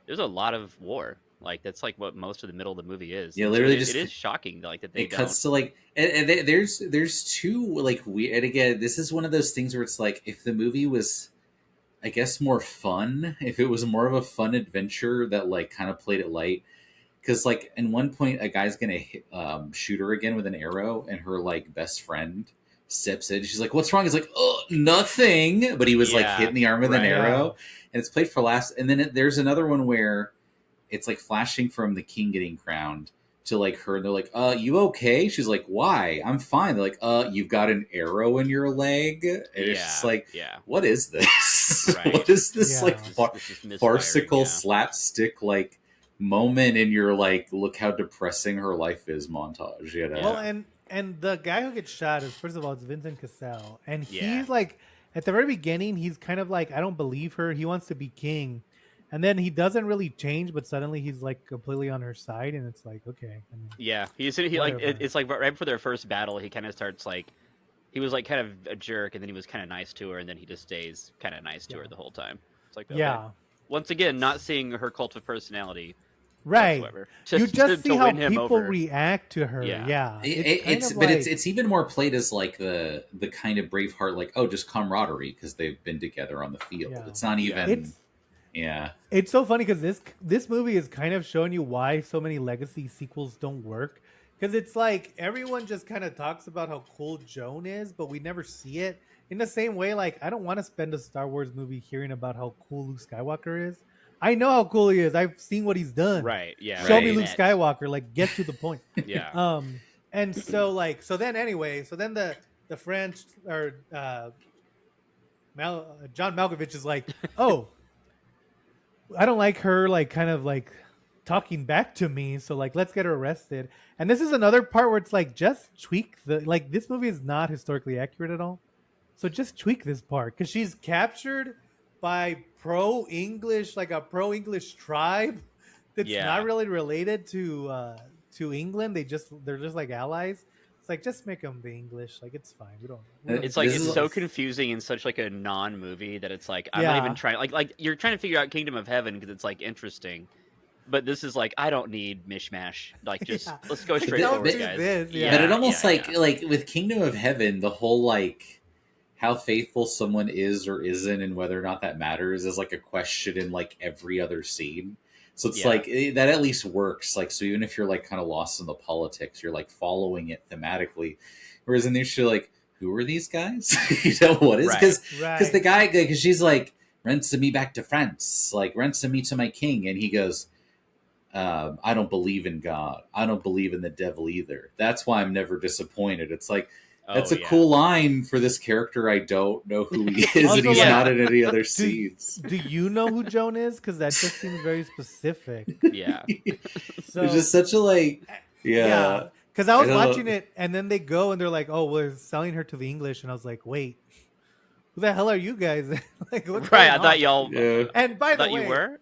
there's a lot of war. Like that's like what most of the middle of the movie is. Yeah, And so literally it just is shocking like that they it don't. cuts to like there's two like weird. And again, this is one of those things where it's like if the movie was, I guess, more fun, if it was more of a fun adventure that like kind of played it light, because like in one point a guy's gonna shoot her again with an arrow, and her like best friend steps in. She's like, "What's wrong?" He's like, "Oh, nothing." But he was like Yeah, hit in the arm with an right. arrow, and it's played for last. And then there's another one where it's like flashing from the king getting crowned to like her, and they're like, you okay?" She's like, "Why? I'm fine." They're like, "You've got an arrow in your leg." And it's just like, yeah. what is this? Right. What is this Yeah. like This is misfiring, farcical yeah. slapstick like moment in your like look how depressing her life is montage, you know? Well, and the guy who gets shot is, first of all, it's Vincent Cassel, and he's Yeah. like at the very beginning, he's kind of like, I don't believe her. He wants to be king, and then he doesn't really change, but suddenly he's like completely on her side, and it's like, okay, I mean, Yeah, he like Whatever. it's like right before their first battle, he kind of starts like he was like kind of a jerk, and then he was kind of nice to her, and then he just stays kind of nice to her Yeah. the whole time. It's like okay. yeah, Once again, not seeing her cult of personality right. whatsoever. You just see how win him people over. react to her. Yeah. Yeah, It's kind of but like, it's even more played as like the kind of Braveheart, like, oh, just camaraderie because they've been together on the field. Yeah. It's not even it's yeah. it's so funny because this movie is kind of showing you why so many legacy sequels don't work. Because it's like everyone just kind of talks about how cool Joan is, but we never see it. In the same way, like I don't want to spend a Star Wars movie hearing about how cool Luke Skywalker is. I know how cool he is. I've seen what he's done. Right. Yeah. Show me Right. Luke Skywalker. Like, get to the point. Yeah. And so like so then the French or John Malkovich is like, oh, I don't like her like kind of like talking back to me, so like let's get her arrested. And this is another part where it's like just tweak the like this movie is not historically accurate at all. So just tweak this part because she's captured by pro English, like a pro English tribe that's Yeah. not really related to England. They're just like allies. It's like just make them the English. Like it's fine. We don't. It's like This it's is- so confusing in such like a non-movie that it's like I'm not Yeah. even trying like you're trying to figure out Kingdom of Heaven because it's like interesting, but this is like I don't need mishmash. Like just Yeah. let's go straight Don't forward, do guys. this, yeah. But it almost yeah. like with Kingdom of Heaven, the whole like how faithful someone is or isn't and whether or not that matters is like a question in like every other scene. So it's Yeah. like that at least works. Like, so even if you're like kind of lost in the politics, you're like following it thematically. Whereas in this, you're like, who are these guys? You know, what is? Right. Because the guy, because she's like, ransom me back to France, like ransom me to my king. And he goes, I don't believe in God. I don't believe in the devil either. That's why I'm never disappointed. It's like, that's a cool line for this character. I don't know who he is, Also, and he's like, not in any other scenes. Do you know who Joan is? Because that just seems very specific. Yeah. So It's just such a like, yeah. Because I was I don't know. watching it, and then they go and they're like, "Oh, we're selling her to the English," and I was like, "Wait, who the hell are you guys? Like, what's Right, going I thought on? y'all. Yeah. And by I the thought you way, were.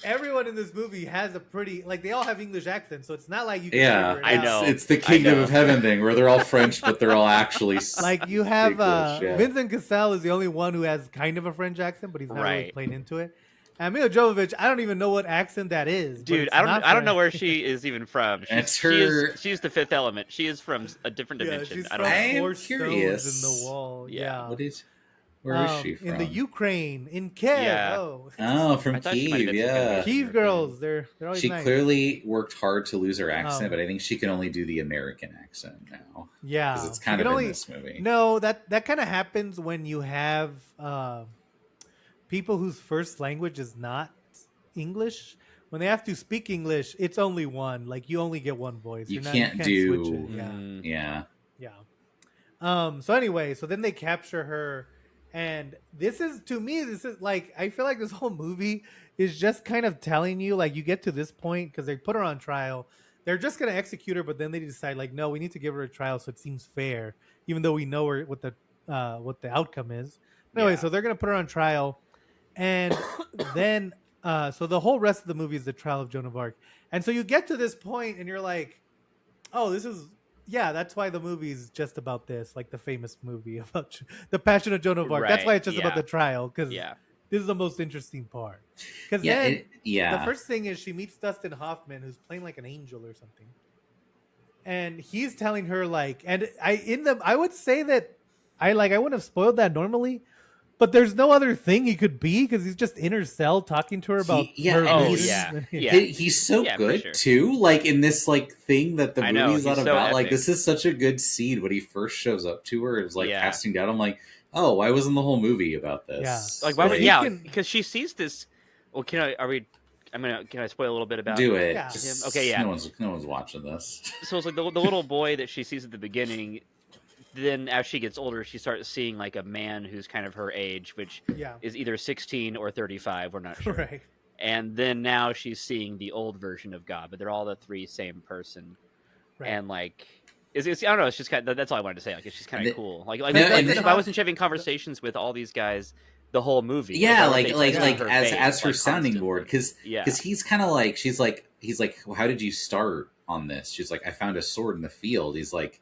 everyone in this movie has a pretty like they all have English accents, so it's not like you can Yeah, figure it I out. know. it's the I Kingdom know. of Heaven thing where they're all French, but they're all actually Like you have English. Yeah. Vincent Cassel is the only one who has kind of a French accent, but he's not really Right. playing into it. And Milla Jovovich, I don't even know what accent that is, but Dude, it's I not don't know where French. she is even from. It's her. She's the Fifth Element. She is from a different Yeah, dimension. she's I from don't know. I'm Four Stones curious. in the Wall. Yeah. Yeah. What is? Where is she from? In the Ukraine, in Kiev. Yeah. Oh, Oh, from I thought she might have Kiev. been from Yeah. Kiev girls, they're always She nice. clearly worked hard to lose her accent, Oh. but I think she can only do the American accent now Yeah, because it's she kind can of only- in this movie. No, that kind of happens when you have people whose first language is not English. When they have to speak English, it's only one. Like you only get one voice. You You're can't switch do- it. Yeah, Mm, Yeah. yeah. So anyway, so then they capture her, and this is to me, this is like I feel like this whole movie is just kind of telling you like you get to this point because they put her on trial. They're just gonna execute her, but then they decide like no, we need to give her a trial so it seems fair, even though we know what the outcome is. Anyway, Yeah. so they're gonna put her on trial, and then so the whole rest of the movie is the trial of Joan of Arc, and so you get to this point and you're like, oh, this is. Yeah, that's why the movie is just about this, like the famous movie about the Passion of Joan of Arc. That's why Right, it's just about yeah. the trial because yeah. this is the most interesting part. Because Yeah. then Yeah. the first thing is she meets Dustin Hoffman, who's playing like an angel or something, and he's telling her like, and I would say that I wouldn't have spoiled that normally, but there's no other thing he could be because he's just in her cell talking to her about Yeah, her and Oh, visions. yeah. Yeah. He's so Yeah, for good sure. too. Like in this like thing that the I know, movie's not he's so about. Like epic. this is such a good scene when he first shows up to her. It was like Yeah. casting down. I'm like, oh, why wasn't the whole movie about this? Like why would he yeah? can- Because she sees this. Well, can I spoil a little bit about do it. Yeah. Just- Okay, yeah. No one's watching this. So it's like the little boy that she sees at the beginning. Then as she gets older, she starts seeing like a man who's kind of her age, which Yeah, is either 16 or 35. We're not sure. right. And then now she's seeing the old version of God, but they're all the three same person. Right. And like, it's I don't know. It's just kind of, that's all I wanted to say. Like, it's just kind The- of cool. Like No, imagine and- if I wasn't having conversations with all these guys the whole movie. Yeah, what would like they say to her as face, her like, sounding constantly? board because Yeah. he's kind of like he's like well, how did you start on this? She's like, I found a sword in the field. He's like,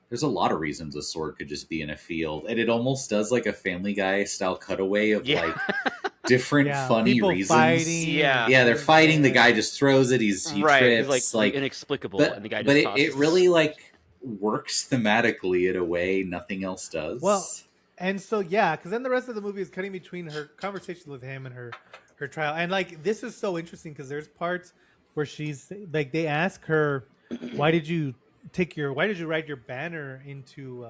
there's a lot of reasons a sword could just be in a field, and it almost does like a Family Guy style cutaway of Yeah. like different Yeah, funny people reasons. fighting. Yeah. Yeah, they're fighting. The guy just throws it. He right. trips. It's like inexplicable, but and the guy just but it tosses really like works thematically in a way nothing else does. Well, and so yeah, because then the rest of the movie is cutting between her conversations with him and her trial, and like this is so interesting because there's parts where she's like they ask her, why did you ride your banner into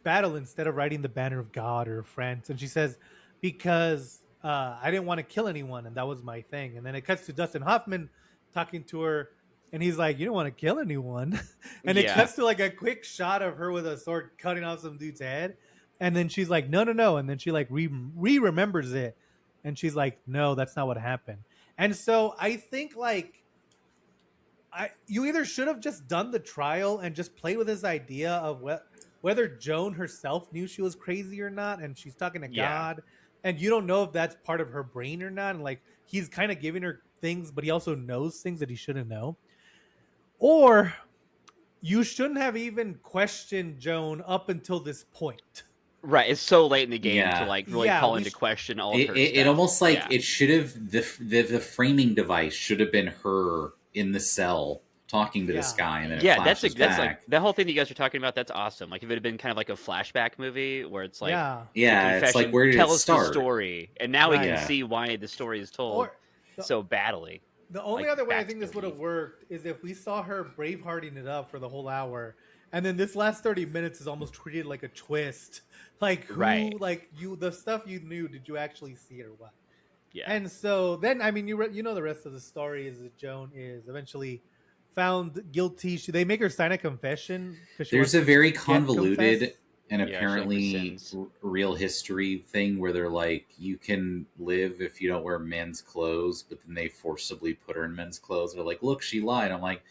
battle instead of riding the banner of God or France? And she says, because I didn't want to kill anyone, and that was my thing. And then it cuts to Dustin Hoffman talking to her, and he's like, you don't want to kill anyone. And it Yeah. cuts to like a quick shot of her with a sword cutting off some dude's head. And then she's like, no. And then she like remembers it. And she's like, no, that's not what happened. And so I think like you either should have just done the trial and just played with this idea of whether Joan herself knew she was crazy or not, and she's talking to Yeah. God, and you don't know if that's part of her brain or not, and like he's kind of giving her things, but he also knows things that he shouldn't know. Or you shouldn't have even questioned Joan up until this point. Right, it's so late in the game Yeah. to like really Yeah, call we into sh- question all of her it stuff. almost like Yeah. it should have the framing device should have been her in the cell talking to this Yeah. guy, and then it Yeah, that's flashes like back. the whole thing that you guys are talking about. That's awesome. Like if it had been kind of like a flashback movie where it's like yeah. Yeah, it's like confession, where did tell it us start? the story, and now we Right. can Yeah. see why the story is told Or so badly. the only like, other way I back think to this would have Eve. worked is if we saw her bravehearting it up for the whole hour, and then this last 30 minutes is almost treated like a twist. Like who, Right. like the stuff you knew, did you actually see it or what? Yeah, And so then, I mean, you know the rest of the story is that Joan is eventually found guilty. They make her sign a confession. 'Cause she There's wants a very to get convoluted confessed. and Yeah, she apparently rescinds. real history thing where they're like, you can live if you don't wear men's clothes, but then they forcibly put her in men's clothes. They're like, look, she lied. I'm like,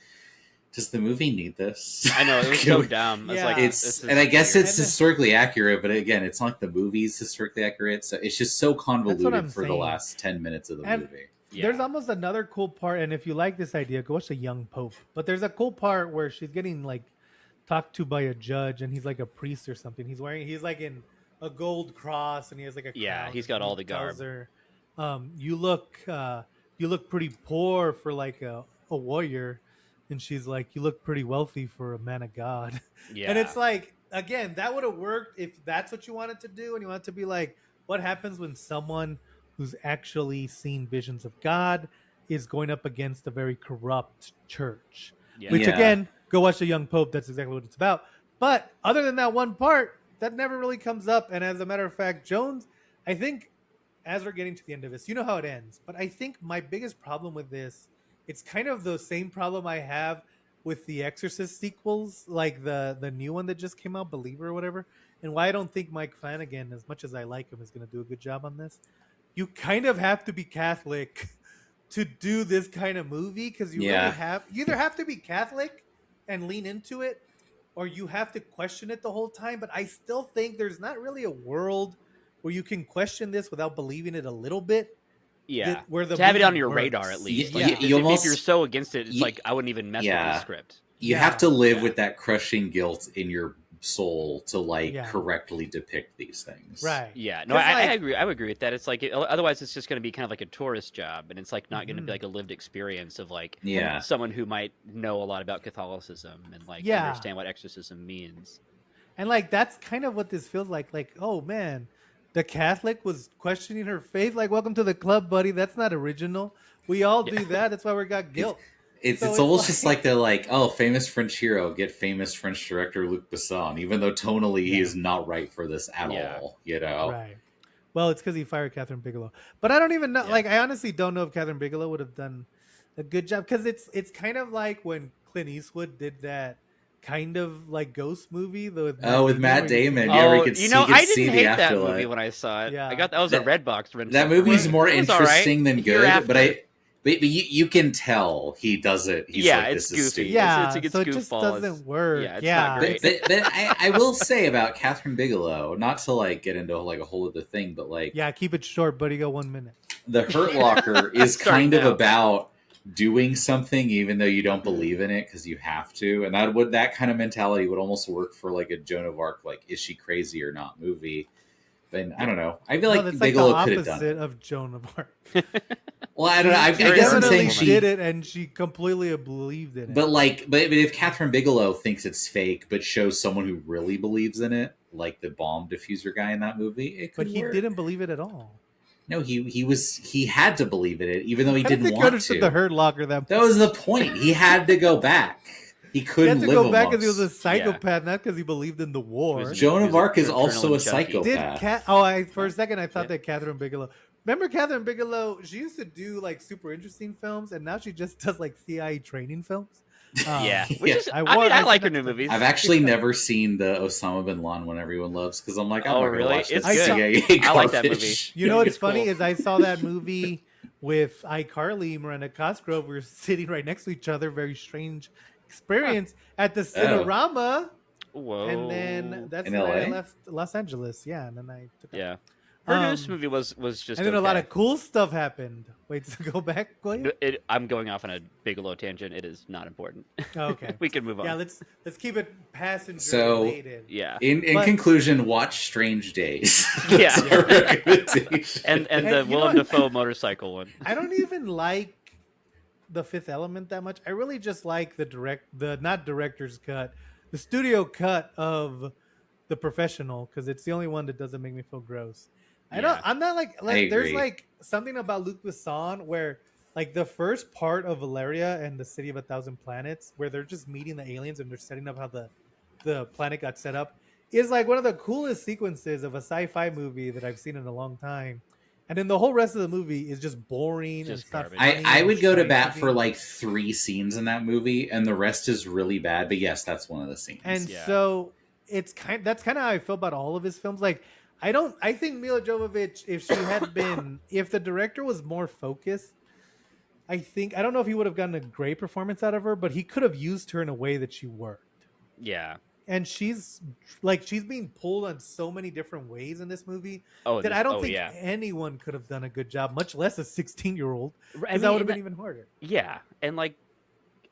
does the movie need this? I know, it was so dumb. It's like Yeah. And I guess it's weird. historically accurate, but again, it's not like the movie's historically accurate, so it's just so convoluted I'm for the saying. last 10 minutes of the And movie. there's almost another cool part, and if you like this idea, go watch The Young Pope. But there's a cool part where she's getting like talked to by a judge, and he's like a priest or something. He's like in a gold cross, and he has like a Yeah, crown, he's and got he all the tells garb. her, you look pretty poor for like a warrior, and she's like, you look pretty wealthy for a man of God. Yeah. And it's like, again, that would have worked if that's what you wanted to do, and you want it to be like, what happens when someone who's actually seen visions of God is going up against a very corrupt church. Yeah. Which Yeah. again, go watch The Young Pope. That's exactly what it's about. But other than that one part, that never really comes up. And as a matter of fact, Jones, I think, as we're getting to the end of this, you know how it ends. But I think my biggest problem with this, it's kind of the same problem I have with the Exorcist sequels, like the new one that just came out, Believer or whatever, and why I don't think Mike Flanagan, as much as I like him, is going to do a good job on this. You kind of have to be Catholic to do this kind of movie, because you either have to be Catholic and lean into it, or you have to question it the whole time. But I still think there's not really a world where you can question this without believing it a little bit. Yeah, where the to have it on movie your works. radar at least. Yeah, Like, you if almost- you're so against it, it's you- like I wouldn't even mess with the script. You Yeah. have to live Yeah. with that crushing guilt in your soul to like Yeah. correctly depict these things. Right. Yeah, no, I agree. I would agree with that. It's like otherwise, it's just going to be kind of like a tourist job, and it's like not going to be like a lived experience of like Yeah. someone who might know a lot about Catholicism and like Yeah. understand what exorcism means. And like that's kind of what this feels like. Like, oh man, the Catholic was questioning her faith. Like, welcome to the club, buddy. That's not original. We all do that. That's why we got guilt. It's So almost it's just like they're like, oh, famous French hero, get famous French director Luc Besson, even though tonally he Yeah. is not right for this at Yeah. all, you know? Right. Well, it's because he fired Catherine Bigelow. But I don't even know. Yeah. Like, I honestly don't know if Catherine Bigelow would have done a good job, because it's kind of like when Clint Eastwood did that kind of like ghost movie. With Matt Damon. where Yeah, where Oh, you could you see, know, I see didn't the hate that afterlife. movie when I saw it. Yeah. I got that was a Redbox rental. That movie's more It was all right. interesting than good, Hereafter. but you can tell he does it. He's Yeah, like, it's this is goofy. stupid. Yeah, It's so it just goofball. doesn't work. Yeah, it's Yeah. not great. But I will say about Catherine Bigelow, not to like get into like a whole other thing, but like Yeah, keep it short, buddy. Go 1 minute. the Hurt Locker is Start kind of now. about doing something even though you don't believe in it because you have to, and that kind of mentality would almost work for like a Joan of Arc, like is she crazy or not movie. But I don't know. I feel like that's like the Bigelow could have done opposite it. of Joan of Arc. Well, I don't know. I She guess I'm definitely saying she did it, and she completely believed in it. But if Catherine Bigelow thinks it's fake, but shows someone who really believes in it, like the bomb diffuser guy in that movie, it could But he work. didn't believe it at all. No, he had to believe in it, even though he I don't didn't think you want understood to. the Hurt Locker. That was the point. He had to go back. He he couldn't had to live go back because he was a amongst- psychopath, not because he believed in the war. He was Joan of Arc is Adrenaline also a junkie. Did psychopath. for a second I thought Yeah. that Catherine Bigelow. Remember Catherine Bigelow? She used to do like super interesting films, and now she just does like CIA training films. Yeah, Yeah. which is, I I wa- mean, I I like her should new have- movies. I've actually never seen the Osama bin Laden one everyone loves because I'm like, I'm Oh, not gonna really? watch this It's good. CIA I like that garbage. You know It's what's funny cool. is I saw that movie with iCarly, Miranda Cosgrove. We were sitting right next to each other. Very strange experience at the Cinerama. Whoa. And then that's In when I LA? left Los Angeles. Yeah, and then I took yeah, her newest Um, movie was just. and then a lot okay. of cool stuff happened. Wait, to go back, go ahead. I'm going off on a Bigelow tangent. It is not important. Oh, okay. We can move on. Yeah, let's keep it passenger So- related. Yeah. In But- conclusion, watch Strange Days. Yeah. That's our recommendation. And And the you know Willem what? Dafoe motorcycle one. I don't even like the Fifth Element that much. I really just like the not director's cut, the studio cut of The Professional, because it's the only one that doesn't make me feel gross. Yeah. I'm not like I there's agree. like something about Luc Besson where like the first part of Valeria and the City of a Thousand Planets, where they're just meeting the aliens and they're setting up how the planet got set up, is like one of the coolest sequences of a sci-fi movie that I've seen in a long time. And then the whole rest of the movie is just boring. Just and stuff. garbage. I would go to bat for like 3 scenes in that movie, and the rest is really bad. But yes, that's one of the scenes. And Yeah. so that's kind of how I feel about all of his films. Like I think Milla Jovovich, if she had been, if the director was more focused, I think I don't know if he would have gotten a great performance out of her, but he could have used her in a way that she worked. Yeah. And she's being pulled on so many different ways in this movie that I don't think anyone could have done a good job, much less a 16-year-old, because that would have been even harder. Yeah, and like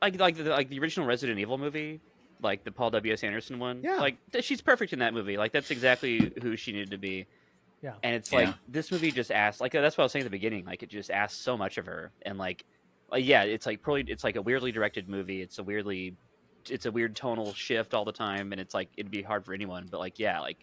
the original Resident Evil movie, like the Paul W.S. Anderson one. Yeah. Like she's perfect in that movie. Like that's exactly who she needed to be. Yeah. And it's like this movie just asked, like that's what I was saying at the beginning. Like it just asked so much of her, and like yeah, it's like probably it's like a weirdly directed movie. It's a weird tonal shift all the time, and it's like it'd be hard for anyone. But like yeah, like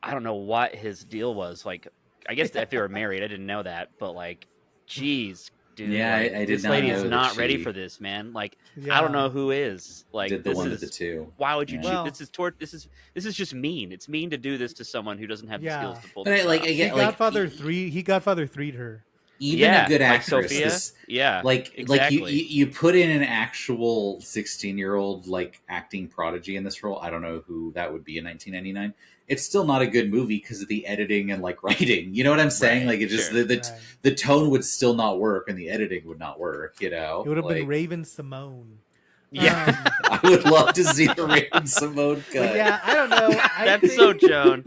I don't know what his deal was. Like I guess if they were married, I didn't know that. But like, geez, dude, yeah, like, I did this not lady know is that not she ready for this, man. Like I don't know who is. Like did the this one is with the two. why would you Yeah. choose? This is just mean. It's mean to do this to someone who doesn't have the skills to pull But this like off. again, He Godfather 3'd her. Even a good like actress, Sophia. like exactly. you put in an actual 16-year-old like acting prodigy in this role. I don't know who that would be in 1999. It's still not a good movie because of the editing and like writing. You know what I'm saying? Right, like it just sure. the tone would still not work and the editing would not work. You know, It would have been Raven Simone. Yeah, I would love to see the Raven Simone cut. Yeah, I don't know. That's so Joan.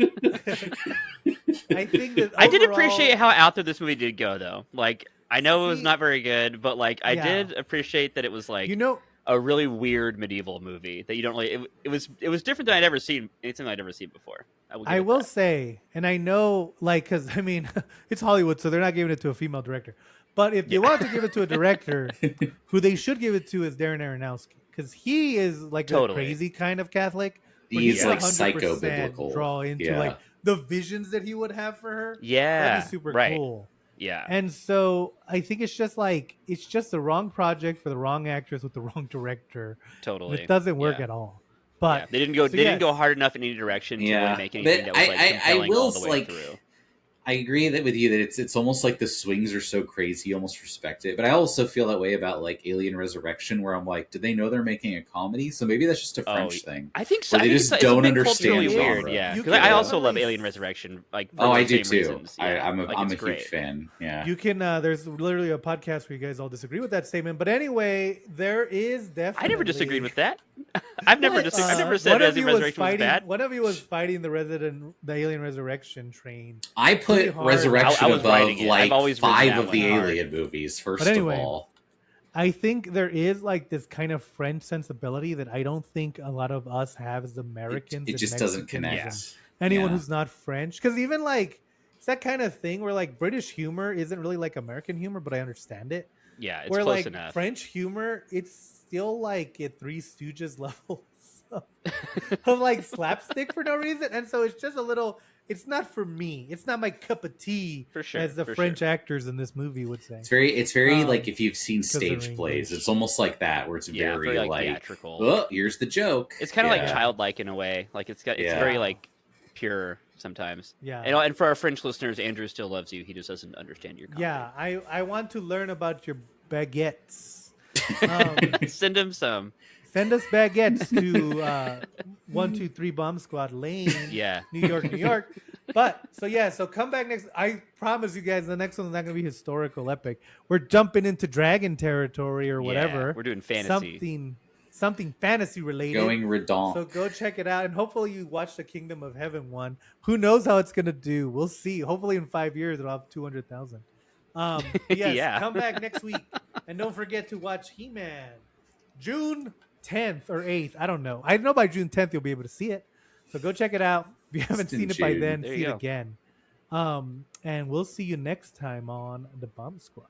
I think that I did appreciate how out there this movie did go, though. Like, I know it was See- not very good, but like, I Yeah. did appreciate that it was like you know, a really weird medieval movie that you don't really. It was different than I'd ever seen anything I'd ever seen before. I will say, and I know, like, because I mean, it's Hollywood, so they're not giving it to a female director. But if they want to give it to a director, who they should give it to is Darren Aronofsky, because he is like a crazy kind of Catholic. But He's like 100% psycho-biblical. Draw into like the visions that he would have for her. Yeah, that'd be super cool. Yeah, and so I think it's just the wrong project for the wrong actress with the wrong director. Totally, it doesn't work at all. But they didn't go hard enough in any direction to really make anything that was like compelling all the way through. I agree with you that it's almost like the swings are so crazy, you almost respect it. But I also feel that way about like Alien Resurrection, where I'm like, did they know they're making a comedy? So maybe that's just a French thing. I think so. They just don't understand it's weird. Yeah, because I also love Alien Resurrection. Like, for I the do same too. reasons. Yeah. I'm a great. huge fan. Yeah, you can. There's literally a podcast where you guys all disagree with that statement. But anyway, there is definitely. I never disagreed with that. I've never disagreed. I've never said Alien Resurrection was bad. One of you was fighting the Alien Resurrection train. I put Resurrection above like 5 of the Alien movies. First of all, I think there is like this kind of French sensibility that I don't think a lot of us have as Americans. It just doesn't connect. Anyone who's not French, because even like it's that kind of thing where like British humor isn't really like American humor, but I understand it. Yeah, it's where close like enough. French humor, it's still like at Three Stooges levels of like slapstick for no reason, and so it's just a little. It's not for me. It's not my cup of tea, for sure, as the French actors in this movie would say. It's very like if you've seen stage plays, it's almost like that, where it's very like theatrical. Oh, here's the joke. It's kind of like childlike in a way. Like it's very like pure sometimes. Yeah. And for our French listeners, Andrew still loves you. He just doesn't understand your comedy. Yeah, I want to learn about your baguettes. Send him some. Send us baguettes to 123 Bomb Squad Lane, New York, New York. But so come back next. I promise you guys, the next one's not going to be historical epic. We're jumping into dragon territory or whatever. We're doing fantasy, something fantasy related. Going redonk. So go check it out, and hopefully you watch the Kingdom of Heaven one. Who knows how it's going to do? We'll see. Hopefully in 5 years it'll have 200,000. Come back next week, and don't forget to watch He-Man, June 10th or 8th. I don't know. I know by June 10th you'll be able to see it. So go check it out. If you haven't seen it by then, see it again. And we'll see you next time on The Bomb Squad.